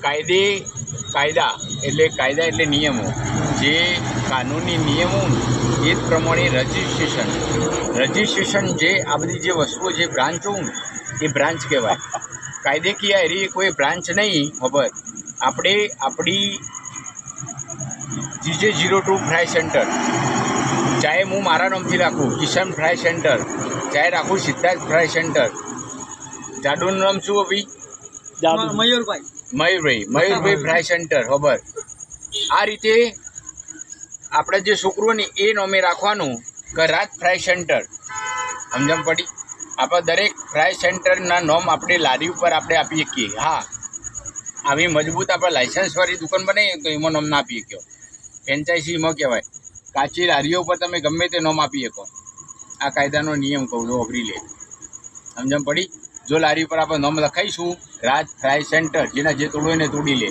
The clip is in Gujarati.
કાયદા એટલે નિયમો, જે કાનૂની નિયમો એ જ પ્રમાણે રજિસ્ટ્રેશન જે આ બધી જે વસ્તુઓ જે બ્રાન્ચ હોઉં એ બ્રાન્ચ કહેવાય. કાયદેકીય એરી કોઈ બ્રાન્ચ નહીં. ખબર આપણે આપણી GJ02 ફ્રાય સેન્ટર, ચાહે હું મારા નામથી રાખું કિશન ફ્રાય સેન્ટર, ચાહે રાખું સિદ્ધાર્થ ફ્રાય સેન્ટર, જાડુનું નામ શું અભી? મયુરભાઈ ફ્રાય સેન્ટર. ખબર આ રીતે આપણે જે છોકરું ને એ નામે રાખવાનું કે રાજ ફ્રાય સેન્ટર. સમજણ પડી? આપણે દરેક ફ્રાય સેન્ટરના નામ આપણે લારી ઉપર આપણે આપી શકીએ. હા, આવી મજબૂત આપણે લાઇસન્સવાળી દુકાન બનાવીએ તો એમાં નામ ના આપી શક્યો. ફ્રેન્ચાઇઝીમાં કહેવાય. કાચી લારીઓ ઉપર તમે ગમે તે નામ આપી શકો. આ કાયદાનો નિયમ કહું તો અઘરી લે. સમજણ પડી? જો લારી ઉપર આપણે નામ લખાઈશું રાજ ફ્રાય સેન્ટર, જેના જે તોડવું એને તોડી લે.